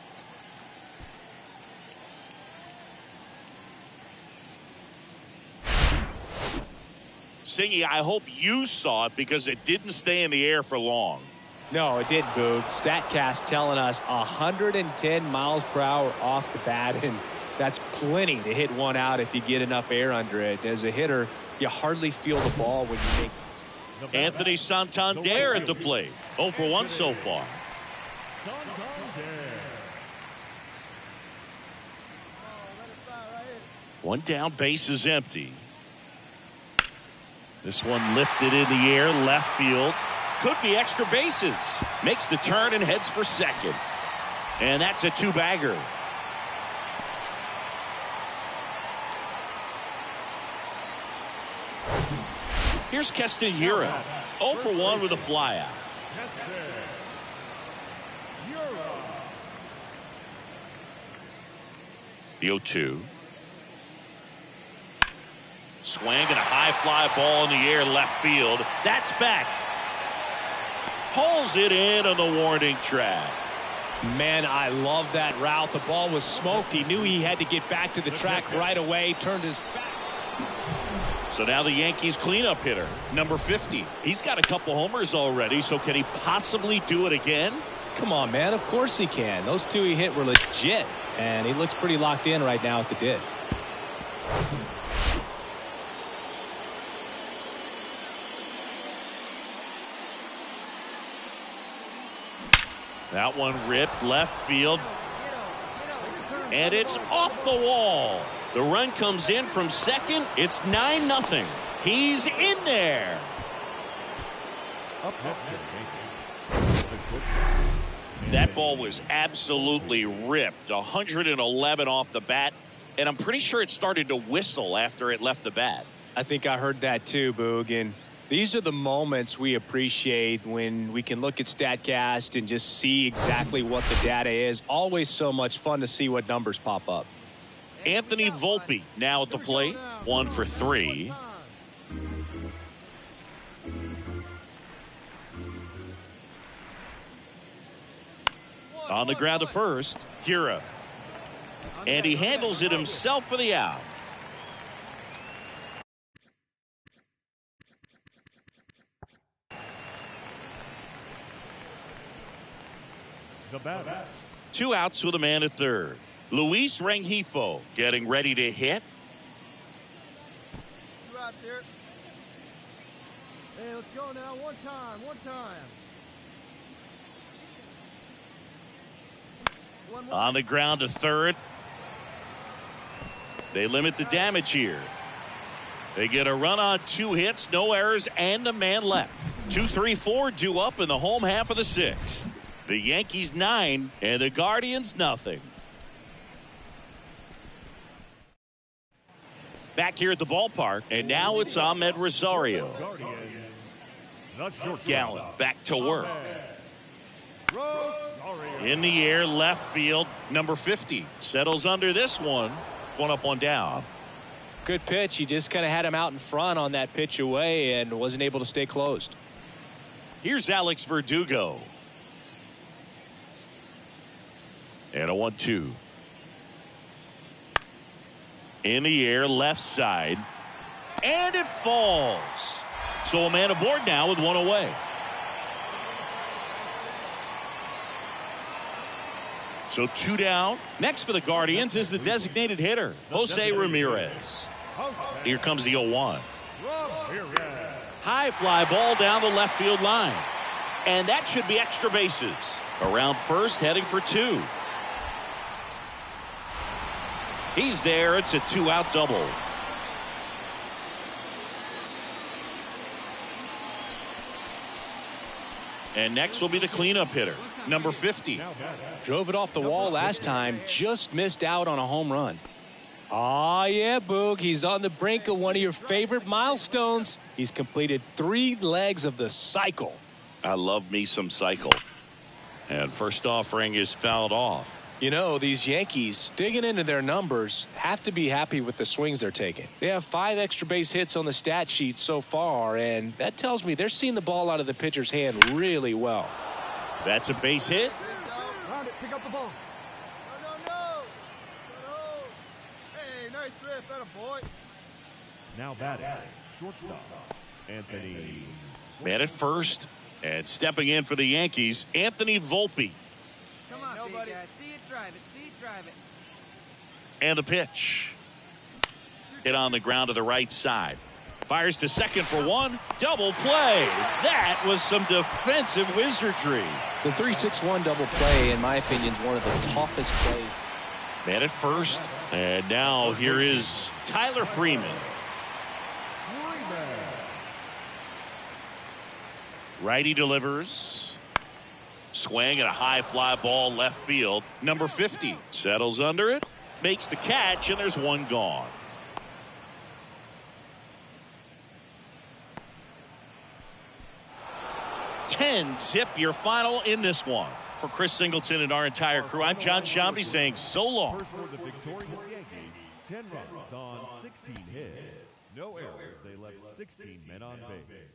Speaker 2: Singy, I hope you saw it because it didn't stay in the air for long.
Speaker 5: No, it didn't, Boog. StatCast telling us 110 miles per hour off the bat, and that's plenty to hit one out if you get enough air under it. As a hitter, you hardly feel the ball when you make.
Speaker 2: Anthony Santander at the plate. 0 for 1 so far. One down, base is empty. This one lifted in the air, left field. Could be extra bases. Makes the turn and heads for second. And that's a two-bagger. Here's Castanheira. 0 for 1 with a flyout. The 0-2. Swing and a high fly ball in the air left field. That's back. Pulls it in on the warning track.
Speaker 5: Man, I love that route. The ball was smoked. He knew he had to get back to the track right away. Turned his back.
Speaker 2: So now the Yankees cleanup hitter, number 50. He's got a couple homers already, so can he possibly do it again?
Speaker 5: Come on, man. Of course he can. Those two he hit were legit, and he looks pretty locked in right now at the dish.
Speaker 2: That one ripped left field. And it's off the wall. The run comes in from second. It's 9-0. He's in there. That ball was absolutely ripped. 111 off the bat. And I'm pretty sure it started to whistle after it left the bat.
Speaker 5: I think I heard that too, Boog. And these are the moments we appreciate when we can look at StatCast and just see exactly what the data is. Always so much fun to see what numbers pop up.
Speaker 2: Anthony Volpe now at the plate. 1 for 3. On the ground to first, Hira. And he handles it himself for the out.
Speaker 4: The batter.
Speaker 2: 2 outs with a man at third. Luis Rengifo getting ready to hit.
Speaker 3: 2 outs here. Hey, let's go now. One time.
Speaker 2: On the ground to third. They limit the damage here. They get a run on 2 hits, no errors, and a man left. 2-3-4 due up in the home half of the 6th. The Yankees 9 and the Guardians nothing. Back here at the ballpark, and now it's Ahmed Rosario. Gallen back to work. In the air, left field, number 50 settles under this one. 1 up, 1 down.
Speaker 5: Good pitch. He just kind of had him out in front on that pitch away and wasn't able to stay closed.
Speaker 2: Here's Alex Verdugo. And a 1-2. In the air, left side. And it falls. So a man aboard now with 1 away. So 2 down. Next for the Guardians is the designated hitter, Jose Ramirez. Here comes the 0-1. High fly ball down the left field line. And that should be extra bases. Around first, heading for 2. He's there. It's a 2-out double. And next will be the cleanup hitter, number 50.
Speaker 5: Drove it off the wall last time. Just missed out on a home run. Oh, yeah, Boog. He's on the brink of one of your favorite milestones. He's completed 3 legs of the cycle.
Speaker 2: I love me some cycle. And first offering is fouled off.
Speaker 5: You know, these Yankees, digging into their numbers, have to be happy with the swings they're taking. They have 5 extra base hits on the stat sheet so far, and that tells me they're seeing the ball out of the pitcher's hand really well.
Speaker 2: That's a base hit.
Speaker 3: Round it, pick up the ball. No. Hey, nice rip, that a boy.
Speaker 4: Now batting, shortstop, Anthony.
Speaker 2: Man at first, and stepping in for the Yankees, Anthony Volpe.
Speaker 6: Come on, big guy. See it, drive it.
Speaker 2: And the pitch. Hit on the ground to the right side. Fires to second for 1. Double play. That was some defensive wizardry.
Speaker 5: The 3-6-1 double play, in my opinion, is one of the toughest plays.
Speaker 2: Man at first. And now here is Tyler Freeman. Righty delivers. Swing and a high fly ball left field. Number 50 settles under it. Makes the catch, and there's 1 gone. Zip your final in this one. For Chris Singleton and our entire crew, I'm John Shambi saying so long.
Speaker 4: First for the victorious Yankees, 10 runs on 16 hits. No errors. They left 16 men on base.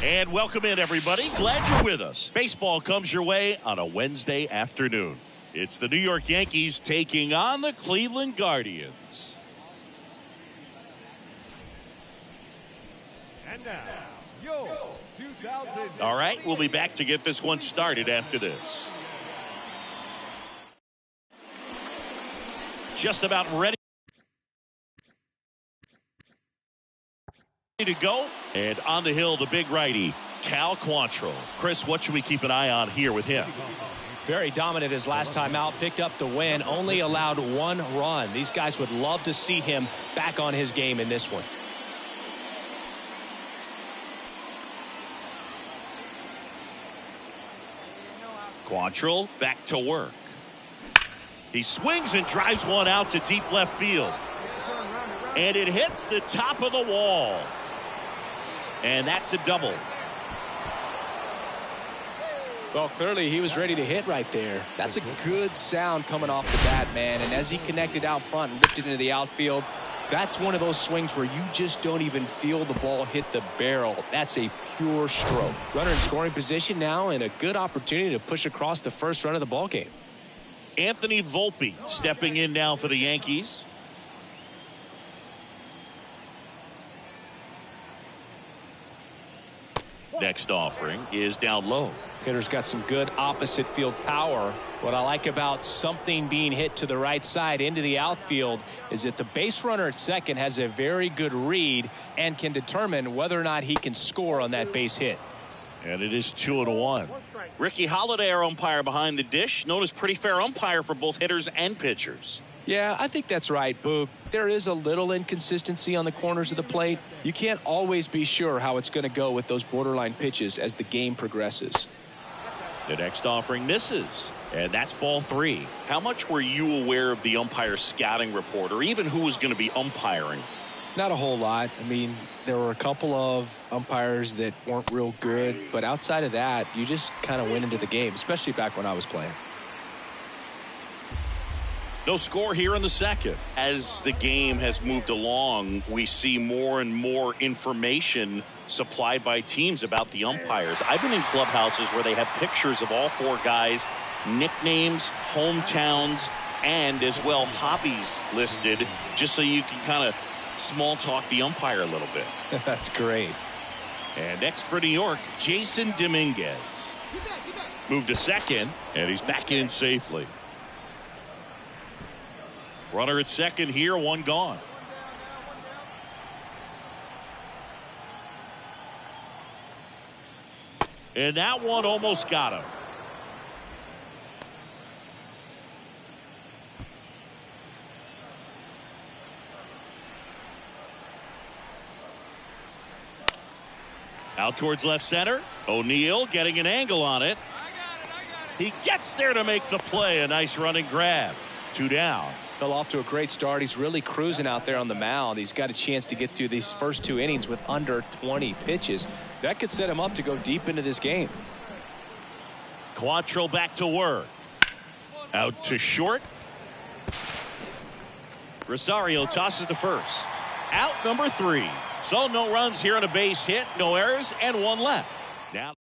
Speaker 2: And welcome in, everybody. Glad you're with us. Baseball comes your way on a Wednesday afternoon. It's the New York Yankees taking on the Cleveland Guardians.
Speaker 4: And now, yo, 2000.
Speaker 2: All right, we'll be back to get this one started after this. Just about ready to go. And on the hill, the big righty, Cal Quantrill. Chris, what should we keep an eye on here with him?
Speaker 5: Very dominant his last time out, picked up the win, only allowed 1 run. These guys would love to see him back on his game in this one.
Speaker 2: Quantrill back to work. He swings and drives one out to deep left field. And it hits the top of the wall. And that's a double.
Speaker 5: Well, clearly he was ready to hit right there. That's a good sound coming off the bat, man. And as he connected out front and ripped it into the outfield, that's one of those swings where you just don't even feel the ball hit the barrel. That's a pure stroke. Runner in scoring position now, and a good opportunity to push across the first run of the ball game.
Speaker 2: Anthony Volpe stepping in now for the Yankees. Next offering is down low.
Speaker 5: Hitter's got some good opposite field power. What I like about something being hit to the right side into the outfield is that the base runner at second has a very good read and can determine whether or not he can score on that base hit.
Speaker 2: And it is 2-1. Ricky Holiday, our umpire behind the dish, known as pretty fair umpire for both hitters and pitchers.
Speaker 5: Yeah, I think that's right, Boog. There is a little inconsistency on the corners of the plate. You can't always be sure how it's going to go with those borderline pitches as the game progresses.
Speaker 2: The next offering misses, and that's ball 3. How much were you aware of the umpire's scouting report, or even who was going to be umpiring?
Speaker 5: Not a whole lot. I mean, there were a couple of umpires that weren't real good, but outside of that, you just kind of went into the game, especially back when I was playing.
Speaker 2: No score here in the second. As the game has moved along, we see more and more information supplied by teams about the umpires. I've been in clubhouses where they have pictures of all 4 guys, nicknames, hometowns, and as well hobbies listed, just so you can kind of small talk the umpire a little bit.
Speaker 5: That's great.
Speaker 2: And next for New York, Jason Dominguez. Moved to second, and he's back in safely. Runner at second here, 1 gone. And that one almost got him. Out towards left center. O'Neill getting an angle on it. He gets there to make the play. A nice running grab. 2 down.
Speaker 5: Fell off to a great start. He's really cruising out there on the mound. He's got a chance to get through these first 2 innings with under 20 pitches. That could set him up to go deep into this game.
Speaker 2: Quantrill back to work. Out to short. Rosario tosses to first. Out number 3. So no runs here on a base hit, no errors, and 1 left. Now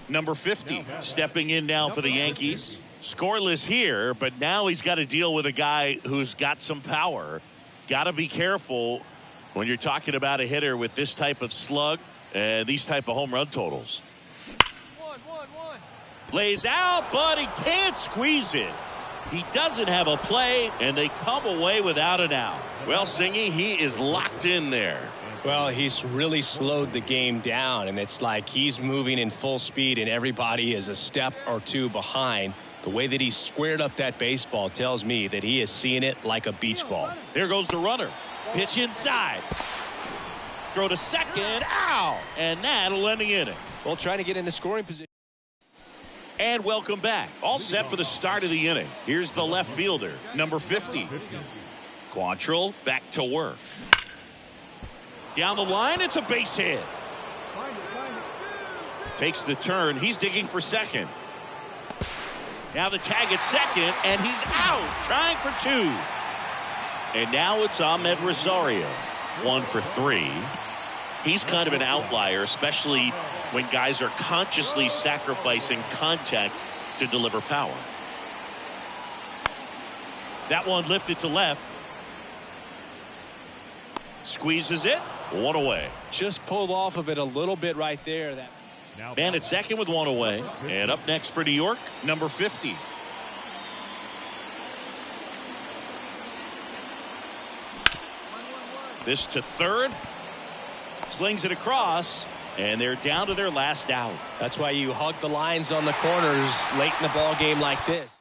Speaker 2: number 50 stepping in now for the Yankees. Scoreless here, but now he's got to deal with a guy who's got some power. Got to be careful when you're talking about a hitter with this type of slug and these type of home run totals. Lays out, but he can't squeeze it. He doesn't have a play, and they come away without an out. Well, Singy, he is locked in there.
Speaker 5: Well, he's really slowed the game down, and it's like he's moving in full speed, and everybody is a step or 2 behind. The way that he squared up that baseball tells me that he is seeing it like a beach ball.
Speaker 2: There goes the runner. Pitch inside. Throw to second. Ow! And that'll end the inning.
Speaker 5: Well, trying to get into scoring position.
Speaker 2: And welcome back. All set for the start of the inning. Here's the left fielder, number 50. Quantrill back to work. Down the line, it's a base hit. Takes the turn. He's digging for second. Now the tag at second, and he's out, trying for 2. And now it's Ahmed Rosario, 1 for 3. He's kind of an outlier, especially when guys are consciously sacrificing contact to deliver power. That one lifted to left. Squeezes it, 1 away.
Speaker 5: Just pulled off of it a little bit right there.
Speaker 2: Man at second with 1 away. And up next for New York, number 50. This to third. Slings it across. And they're down to their last out.
Speaker 5: That's why you hug the lines on the corners late in the ball game like this.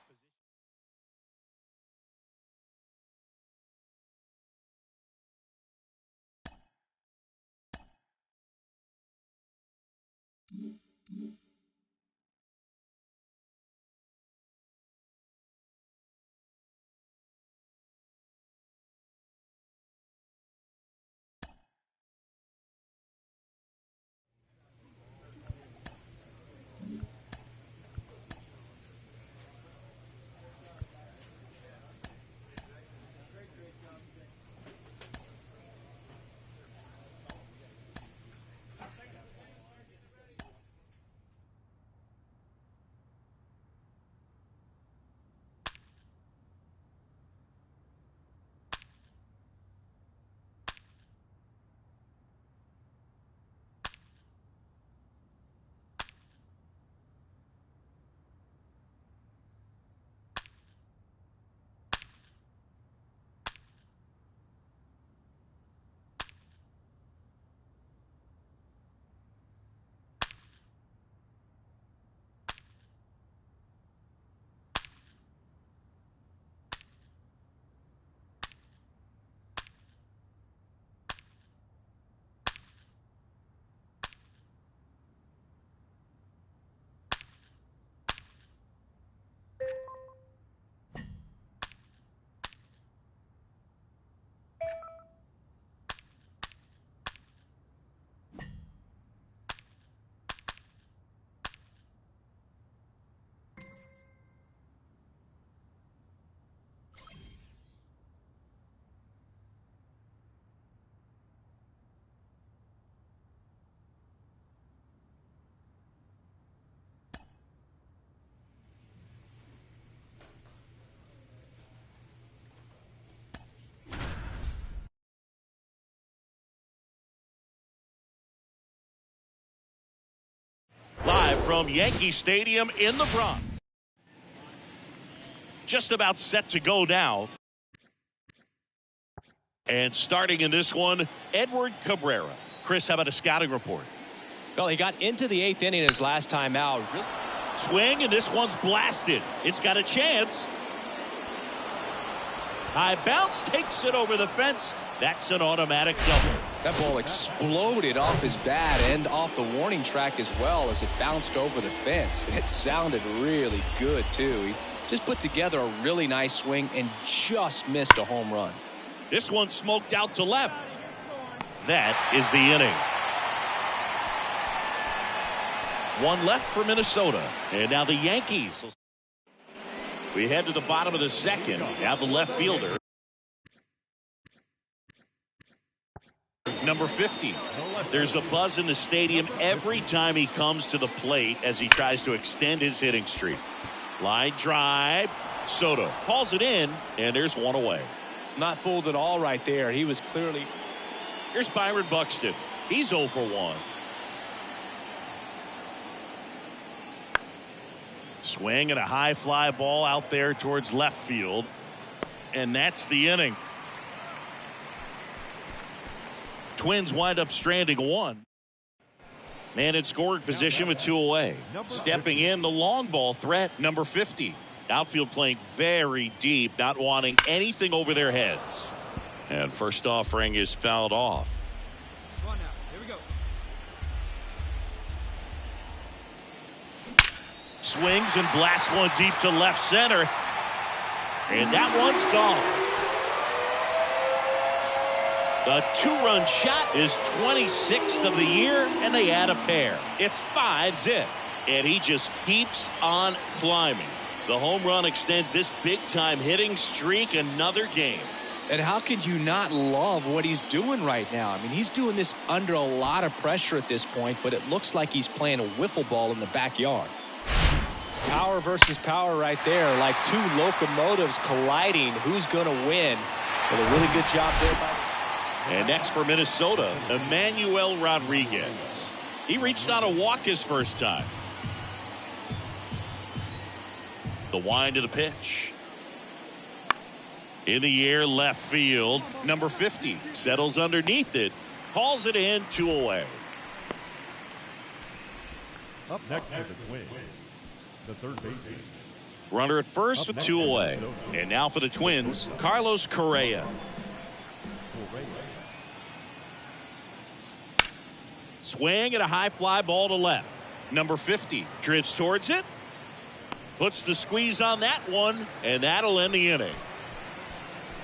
Speaker 2: Live from Yankee Stadium in the Bronx. Just about set to go now. And starting in this one, Edward Cabrera. Chris, how about a scouting report?
Speaker 5: Well, he got into the 8th inning his last time out.
Speaker 2: Swing, and this one's blasted. It's got a chance. High bounce, takes it over the fence. That's an automatic double.
Speaker 5: That ball exploded off his bat and off the warning track as well as it bounced over the fence. It sounded really good, too. just put together a really nice swing and just missed a home run.
Speaker 2: This one smoked out to left. That is the inning. One left for Minnesota. And now the Yankees. We head to the bottom of the second. Now the left fielder. Number 50. There's a buzz in the stadium every time he comes to the plate as he tries to extend his hitting streak. Line drive. Soto calls it in, and there's one away.
Speaker 5: Not fooled at all right there. He was clearly.
Speaker 2: Here's Byron Buxton. He's 0 for 1. Swing and a high fly ball out there towards left field. And that's the inning. Twins wind up stranding one. Man in scoring position with 2 away. Stepping in the long ball threat, number 50. Outfield playing very deep, not wanting anything over their heads. And first offering is fouled off.
Speaker 6: Come on now. Here we go.
Speaker 2: Swings and blasts one deep to left center. And that one's gone. The 2-run shot is 26th of the year, and they add a pair. It's 5-zip. And he just keeps on climbing. The home run extends this big-time hitting streak another game.
Speaker 5: And how could you not love what he's doing right now? I mean, he's doing this under a lot of pressure at this point, but it looks like he's playing a wiffle ball in the backyard. Power versus power right there, like two locomotives colliding. Who's going to win? But a really good job there by.
Speaker 2: And next for Minnesota, Emmanuel Rodriguez. He reached on a walk his first time. The wind of the pitch. In the air, left field. Number 50 settles underneath it. Calls it in, 2 away.
Speaker 4: Up next for the Twins, the third baseman.
Speaker 2: Runner at first with 2 away. And now for the Twins, Carlos Correa. Swing and a high fly ball to left. Number 50 drifts towards it. Puts the squeeze on that one, and that'll end the inning.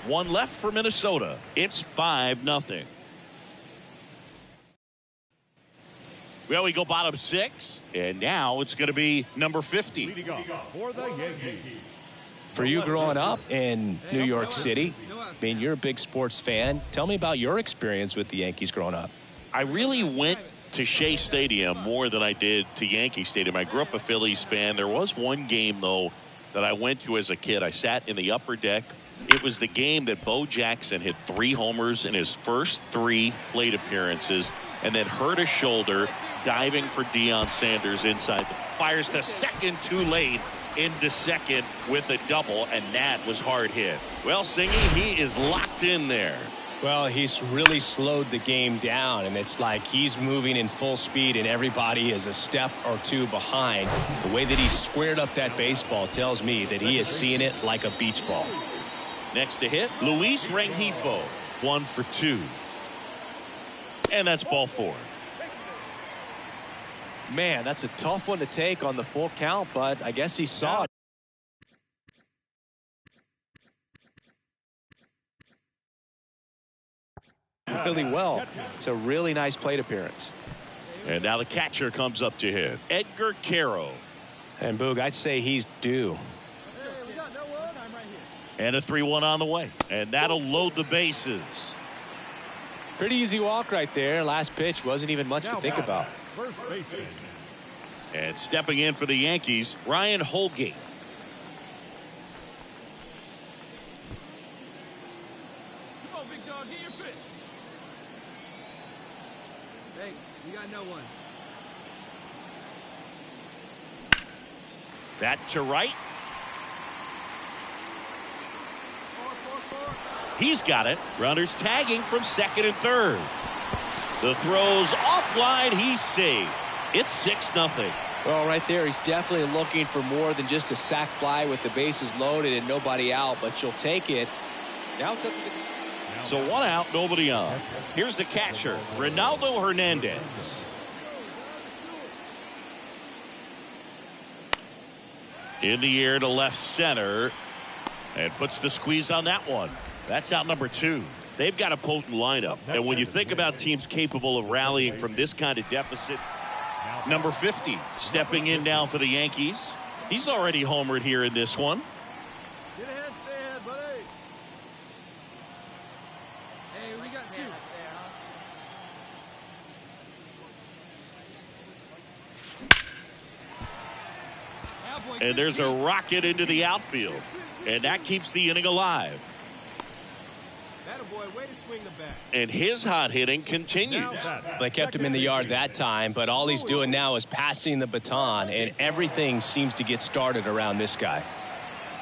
Speaker 2: One left for Minnesota. It's 5-0. Well, we go bottom 6, and now it's going to be number 50.
Speaker 4: Leading off for the Yankees.
Speaker 5: For you growing up in New York City, I mean, you're a big sports fan. Tell me about your experience with the Yankees growing up.
Speaker 2: I really went to Shea Stadium more than I did to Yankee Stadium. I grew up a Phillies fan. There was one game, though, that I went to as a kid. I sat in the upper deck. It was the game that Bo Jackson hit 3 homers in his first 3 plate appearances and then hurt his shoulder diving for Deion Sanders inside. Fires to second too late into second with a double, and that was hard hit. Well, Singy, he is locked in there.
Speaker 5: Well, he's really slowed the game down, and it's like he's moving in full speed and everybody is a step or 2 behind. The way that he squared up that baseball tells me that he is seeing it like a beach ball.
Speaker 2: Next to hit, Luis Rengifo, 1 for 2. And that's ball 4.
Speaker 5: Man, that's a tough one to take on the full count, but I guess he saw it. Really well. It's a really nice plate appearance.
Speaker 2: And now the catcher comes up to hit, Edgar Caro.
Speaker 5: And Boog, I'd say he's due.
Speaker 2: And a 3-1 on the way. And that'll load the bases.
Speaker 5: Pretty easy walk right there. Last pitch wasn't even much to think about.
Speaker 4: First baseman.
Speaker 2: And stepping in for the Yankees, Ryan Holgate.
Speaker 6: Come on, big dog, get your pitch. Hey, you got no one.
Speaker 2: That to right. He's got it. Runners tagging from second and third. The throw's offline. He's safe. It's 6-0.
Speaker 5: Well, right there, he's definitely looking for more than just a sac fly with the bases loaded and nobody out, but you'll take it. Now it's up to the...
Speaker 2: So 1 out, nobody on. Here's the catcher, Ronaldo Hernandez. In the air to left center. And puts the squeeze on that one. That's out number 2. They've got a potent lineup. And when you think about teams capable of rallying from this kind of deficit, number 50 stepping in now for the Yankees. He's already homered here in this one.
Speaker 3: Get ahead, stay ahead, buddy.
Speaker 6: Hey, we got 2.
Speaker 2: And there's a rocket into the outfield. And that keeps the inning alive.
Speaker 3: Attaboy, way to swing the bat.
Speaker 2: And his hot hitting continues.
Speaker 5: They kept him in the yard that time, but all he's doing now is passing the baton, and everything seems to get started around this guy.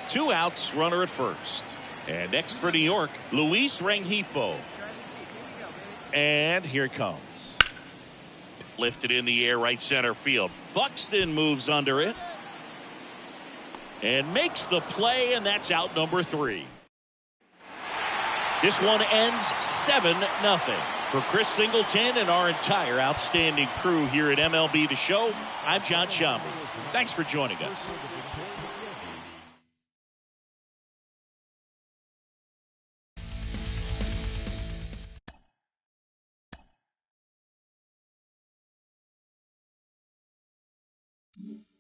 Speaker 2: 2 outs, runner at first. And next for New York, Luis Rengifo. And here it comes. Lifted in the air, right center field. Buxton moves under it. And makes the play, and that's out number 3. This one ends 7-0. For Chris Singleton and our entire outstanding crew here at MLB The Show, I'm John Shambi. Thanks for joining us.
Speaker 7: Mm-hmm.